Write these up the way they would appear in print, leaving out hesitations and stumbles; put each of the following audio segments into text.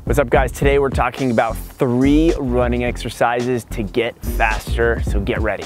What's up, guys? Today we're talking about 3 running exercises to get faster, so get ready.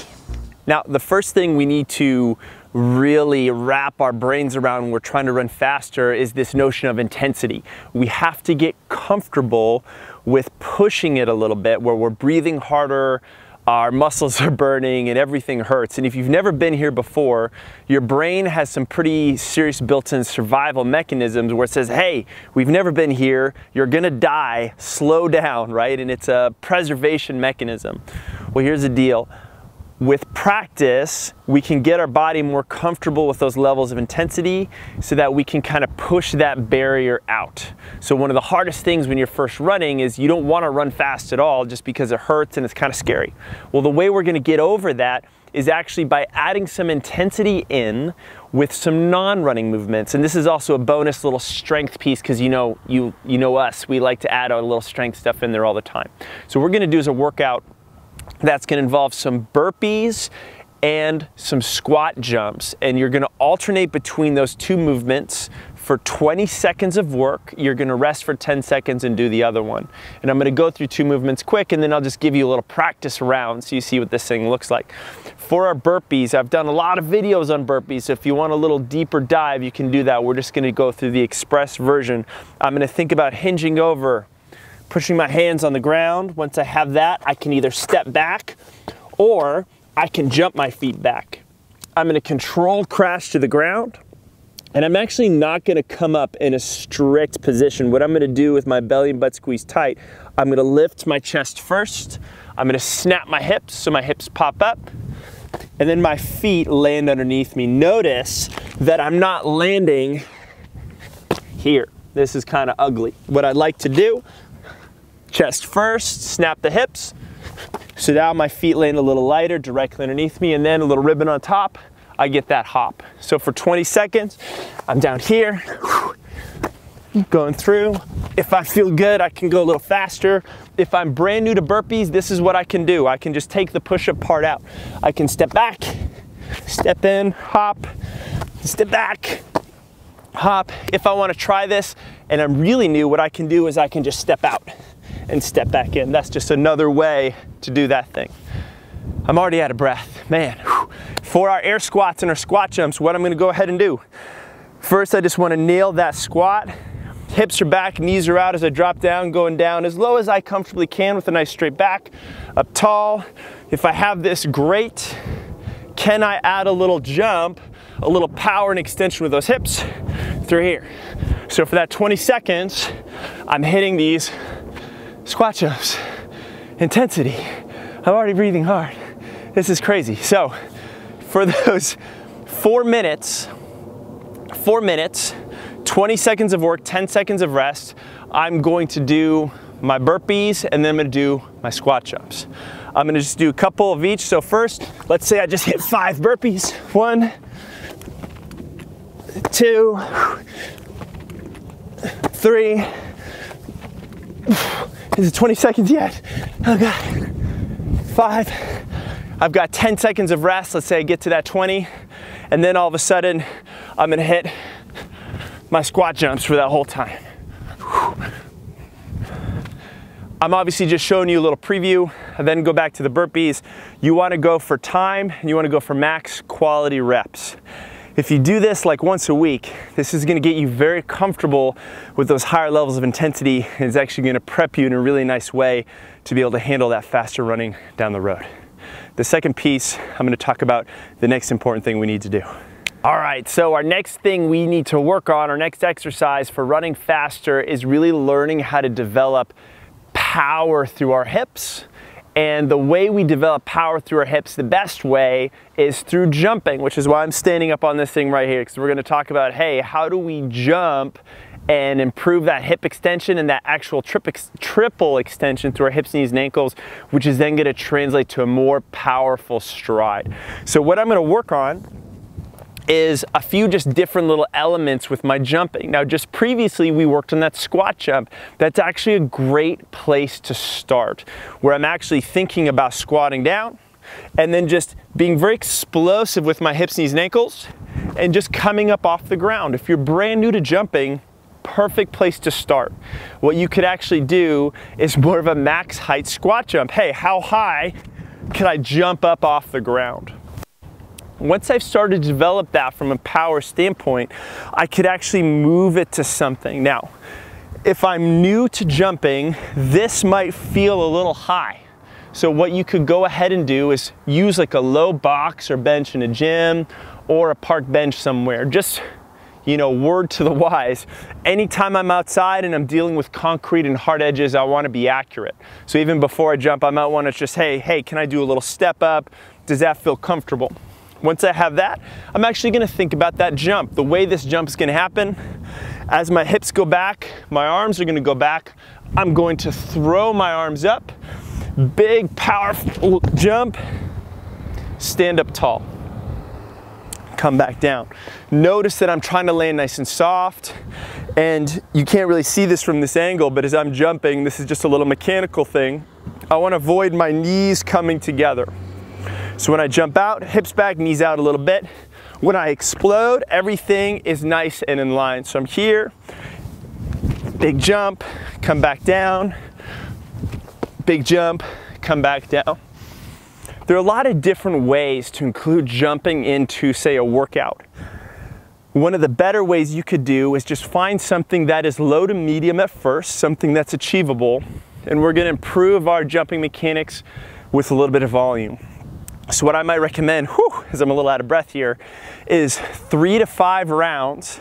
Now, the first thing we need to really wrap our brains around when we're trying to run faster is this notion of intensity. We have to get comfortable with pushing it a little bit, where we're breathing harder, our muscles are burning, and everything hurts. And if you've never been here before, your brain has some pretty serious built-in survival mechanisms where it says, hey, we've never been here, you're gonna die, slow down, right? And it's a preservation mechanism. Well, here's the deal. With practice, we can get our body more comfortable with those levels of intensity so that we can kind of push that barrier out. So one of the hardest things when you're first running is you don't want to run fast at all just because it hurts and it's kind of scary. Well, the way we're going to get over that is actually by adding some intensity in with some non-running movements. And this is also a bonus little strength piece because you know us, we like to add a little strength stuff in there all the time. So what we're going to do is a workout that's going to involve some burpees and some squat jumps, and you're going to alternate between those 2 movements for 20 seconds of work. You're going to rest for 10 seconds and do the other one. And I'm going to go through 2 movements quick, and then I'll just give you a little practice round so you see what this thing looks like. For our burpees, I've done a lot of videos on burpees, so if you want a little deeper dive, you can do that. We're just going to go through the express version. I'm going to think about hinging over, pushing my hands on the ground. Once I have that, I can either step back or I can jump my feet back. I'm gonna control crash to the ground, and I'm actually not gonna come up in a strict position. What I'm gonna do with my belly and butt squeezed tight, I'm gonna lift my chest first, I'm gonna snap my hips so my hips pop up, and then my feet land underneath me. Notice that I'm not landing here. This is kind of ugly. What I'd like to do, chest first, snap the hips. So now my feet land a little lighter directly underneath me, and then a little ribbon on top, I get that hop. So for 20 seconds, I'm down here, going through. If I feel good, I can go a little faster. If I'm brand new to burpees, this is what I can do. I can just take the push-up part out. I can step back, step in, hop, step back, hop. If I want to try this and I'm really new, what I can do is I can just step out and step back in. That's just another way to do that thing. I'm already out of breath, man. For our air squats and our squat jumps, what I'm gonna go ahead and do. First, I just wanna nail that squat. Hips are back, knees are out as I drop down, going down as low as I comfortably can with a nice straight back, up tall. If I have this, great. Can I add a little jump, a little power and extension with those hips through here? So for that 20 seconds, I'm hitting these squat jumps, intensity. I'm already breathing hard. This is crazy. So for those 4 minutes, 20 seconds of work, 10 seconds of rest, I'm going to do my burpees and then I'm gonna do my squat jumps. I'm gonna just do a couple of each. So first, let's say I just hit 5 burpees. 1, 2, 3, is it 20 seconds yet? Oh God. 5. I've got 10 seconds of rest. Let's say I get to that 20. And then all of a sudden, I'm gonna hit my squat jumps for that whole time. I'm obviously just showing you a little preview, and then go back to the burpees. You wanna go for time, and you wanna go for max quality reps. If you do this like once a week, this is gonna get you very comfortable with those higher levels of intensity, and it's actually gonna prep you in a really nice way to be able to handle that faster running down the road. The second piece, I'm gonna talk about the next important thing we need to do. All right, so our next thing we need to work on, our next exercise for running faster is really learning how to develop power through our hips. And the way we develop power through our hips, the best way is through jumping, which is why I'm standing up on this thing right here, because we're gonna talk about, hey, how do we jump and improve that hip extension and that actual triple extension through our hips, knees, and ankles, which is then gonna translate to a more powerful stride. So what I'm gonna work on is a few just different little elements with my jumping. Now, just previously we worked on that squat jump. That's actually a great place to start, where I'm actually thinking about squatting down and then just being very explosive with my hips, knees, and ankles and just coming up off the ground. If you're brand new to jumping, perfect place to start. What you could actually do is more of a max height squat jump. Hey, how high can I jump up off the ground? Once I've started to develop that from a power standpoint, I could actually move it to something. Now, if I'm new to jumping, this might feel a little high. So what you could go ahead and do is use like a low box or bench in a gym or a park bench somewhere. Just, you know, word to the wise, anytime I'm outside and I'm dealing with concrete and hard edges, I want to be accurate. So even before I jump, I might want to just, hey, can I do a little step up? Does that feel comfortable? Once I have that, I'm actually going to think about that jump. The way this jump is going to happen, as my hips go back, my arms are going to go back. I'm going to throw my arms up, big powerful jump, stand up tall, come back down. Notice that I'm trying to land nice and soft, and you can't really see this from this angle, but as I'm jumping, this is just a little mechanical thing. I want to avoid my knees coming together. So when I jump out, hips back, knees out a little bit. When I explode, everything is nice and in line. So I'm here, big jump, come back down, big jump, come back down. There are a lot of different ways to include jumping into, say, a workout. One of the better ways you could do is just find something that is low to medium at first, something that's achievable, and we're gonna improve our jumping mechanics with a little bit of volume. So what I might recommend, as I'm a little out of breath here, is 3 to 5 rounds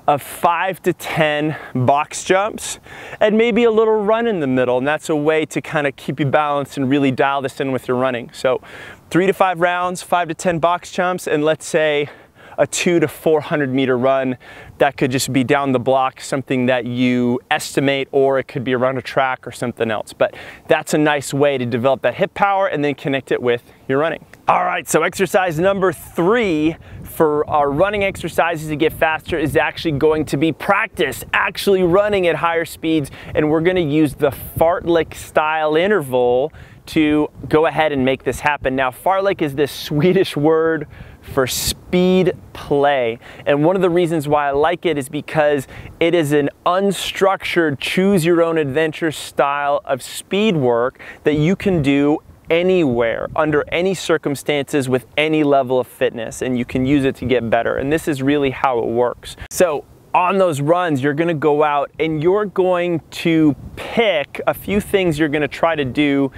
of 5 to 10 box jumps and maybe a little run in the middle. And that's a way to kind of keep you balanced and really dial this in with your running. So 3 to 5 rounds, 5 to 10 box jumps, and let's say a 200 to 400 meter run. That could just be down the block, something that you estimate, or it could be around a track or something else. But that's a nice way to develop that hip power and then connect it with your running. All right, so exercise number 3 for our running exercises to get faster is actually going to be practice, actually running at higher speeds. And we're gonna use the fartlek style interval to go ahead and make this happen. Now, fartlek is this Swedish word for speed play. And one of the reasons why I like it is because it is an unstructured, choose your own adventure style of speed work that you can do anywhere, under any circumstances, with any level of fitness, and you can use it to get better. And this is really how it works. So on those runs, you're gonna go out and you're going to pick a few things you're gonna try to do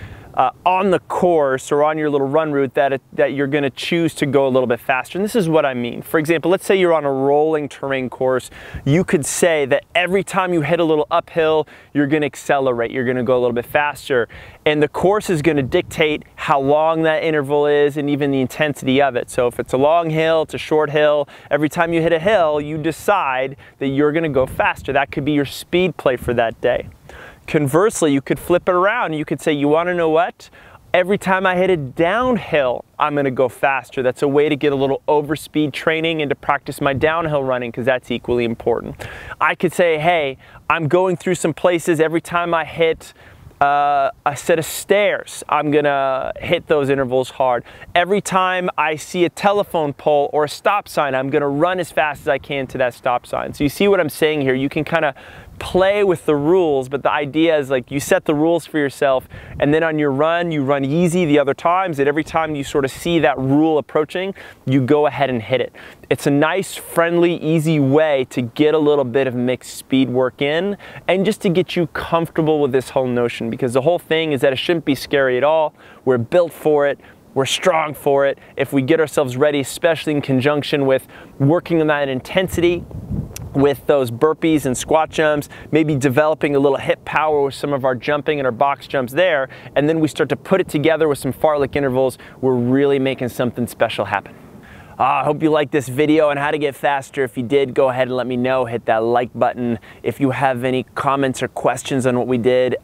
on the course or on your little run route that you're going to choose to go a little bit faster. And this is what I mean. For example, let's say you're on a rolling terrain course. You could say that every time you hit a little uphill, you're going to accelerate. You're going to go a little bit faster. And the course is going to dictate how long that interval is and even the intensity of it. So if it's a long hill, it's a short hill, every time you hit a hill, you decide that you're going to go faster. That could be your speed play for that day. Conversely, you could flip it around. You could say, you want to know what? Every time I hit a downhill, I'm going to go faster. That's a way to get a little overspeed training and to practice my downhill running, because that's equally important. I could say, hey, I'm going through some places. Every time I hit a set of stairs, I'm going to hit those intervals hard. Every time I see a telephone pole or a stop sign, I'm going to run as fast as I can to that stop sign. So you see what I'm saying here? You can kind of play with the rules, but the idea is like you set the rules for yourself, and then on your run, you run easy the other times, and every time you sort of see that rule approaching, you go ahead and hit it. It's a nice, friendly, easy way to get a little bit of mixed speed work in, and just to get you comfortable with this whole notion, because the whole thing is that it shouldn't be scary at all. We're built for it. We're strong for it. If we get ourselves ready, especially in conjunction with working on that intensity, with those burpees and squat jumps, maybe developing a little hip power with some of our jumping and our box jumps there, and then we start to put it together with some fartlek intervals, we're really making something special happen. I hope you liked this video on how to get faster. If you did, go ahead and let me know. Hit that like button. If you have any comments or questions on what we did,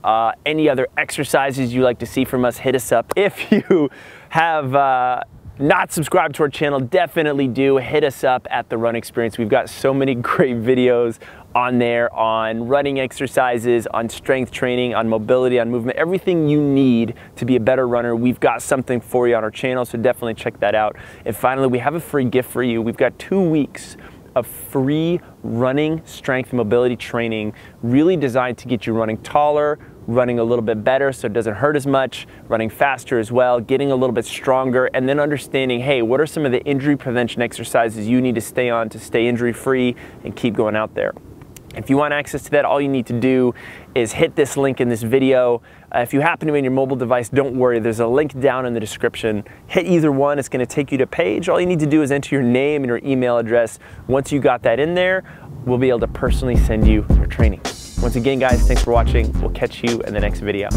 any other exercises you'd like to see from us, hit us up. If you have not subscribed to our channel, definitely do. Hit us up at The Run Experience. We've got so many great videos on there on running exercises, on strength training, on mobility, on movement, everything you need to be a better runner. We've got something for you on our channel, so definitely check that out. And finally, we have a free gift for you. We've got 2 weeks of free running, strength, and mobility training, really designed to get you running taller, running a little bit better so it doesn't hurt as much, running faster as well, getting a little bit stronger, and then understanding, hey, what are some of the injury prevention exercises you need to stay on to stay injury free and keep going out there. If you want access to that, all you need to do is hit this link in this video. If you happen to be on your mobile device, don't worry, there's a link down in the description. Hit either one, it's gonna take you to a page. All you need to do is enter your name and your email address. Once you got that in there, we'll be able to personally send you your training. Once again, guys, thanks for watching. We'll catch you in the next video.